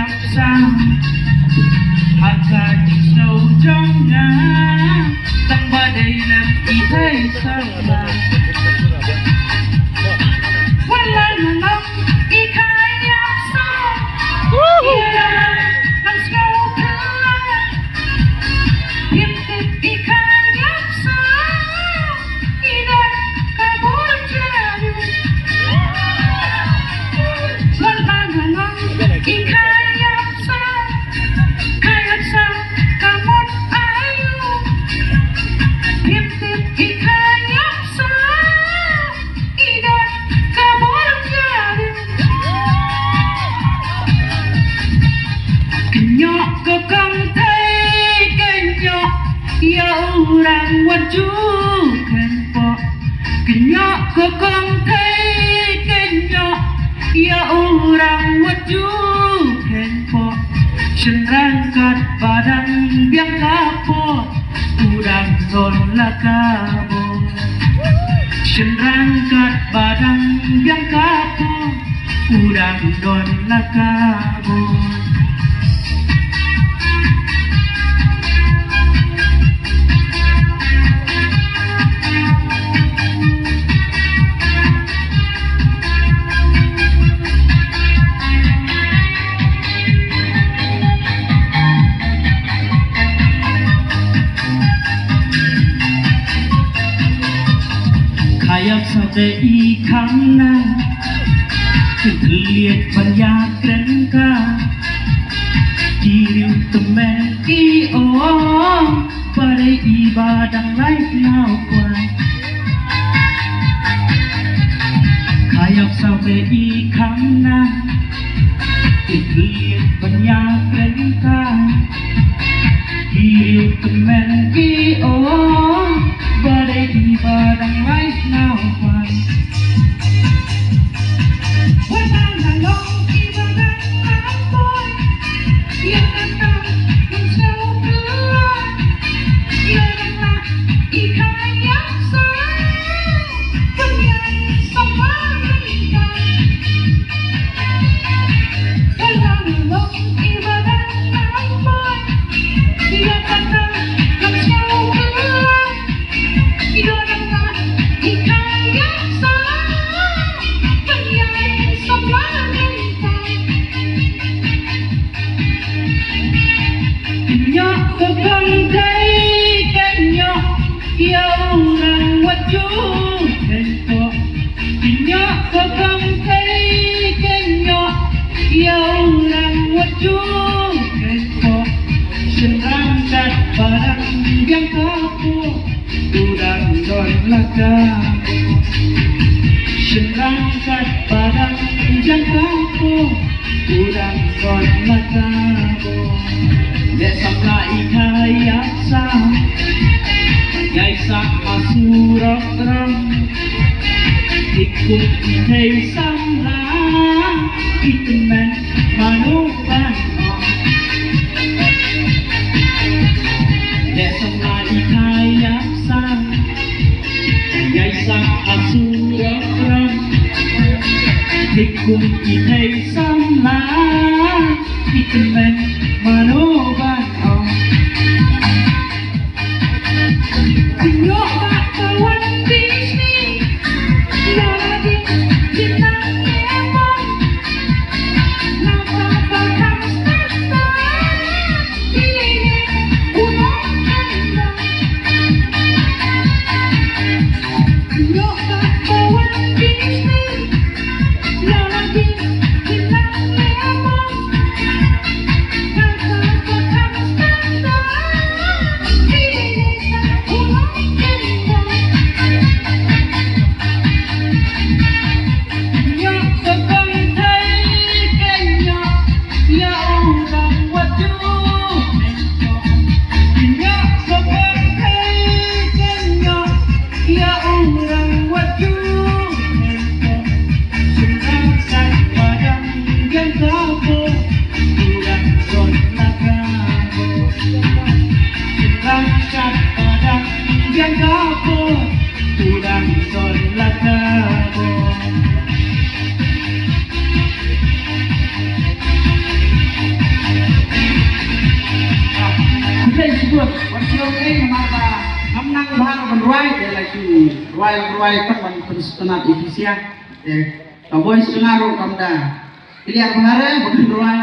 làm sao hạt gà chỉ sâu trong ngã tăng ba đây làm gì thấy sao làวันละหนึ่งน้ำอีกใครอยากสาวอีกอะไรน้ำสาวเธอเพียงแต่อีกใครอยากสาวอีกอะไรก็บอกเธอวันละหนึ่งน้ำอีกใครอยากสาวใครอยากสาวก็หมดอายุเพียงแต่อีกใครอยากสาวอีกอะไรnhọ có không thấy cái nhọ yêu rằng quan chú khen bỏ cái nhọ có không thấy cái nhọ yêu rằng quan chú khen bỏ chân răng cắt badan biang kapot udang zon la kabo chân răng cắt badan biang kapot udang don la kaboอยากสาวแต่อีกครั้งนั้นคือเลียดปัญญาเกรงกาที่ริวตะแมงกี่โอปะได้อีบาดังไรเล่ากว่าขายากสาวแต่อีกครั้งนั้นคือเลียดปัญญาเกรงกาที่ริวตะแมงกี่โอBadai di badang right now one When I'm alone even when I'm boy You can know you're so good You can know you can't get so When you're someone in time When I'm alone even when I'm boy You can know you're so good You don't know he can't get so When you're someone in time Nhớ có không thấy cái nhớ yêu rằng what you can for Nhớ có không thấy cái nhớ yêu rằng what you can for Chân răng cắt barang yang kapur Udang don laka Serangkat padang yang kampung Udang don laka Dek samla ikai yaksa Yai sak asurok ram Ikut ikai samla Itemen manuban Dek samla ikai yaksa Yai sak asurok ram Ikut ikai samla Itemen manuban Nyok tak kawan di sini Lagi kita memang Nama bakal stasta Ini unang anda Nyok tak kawan di sini Lagi kita memang chuột con chiêu cái mà năm năng ba con roi để lại chú roi các con penat efisien để tao boleh senaruh kamda. Pilih apa hari bukan roi.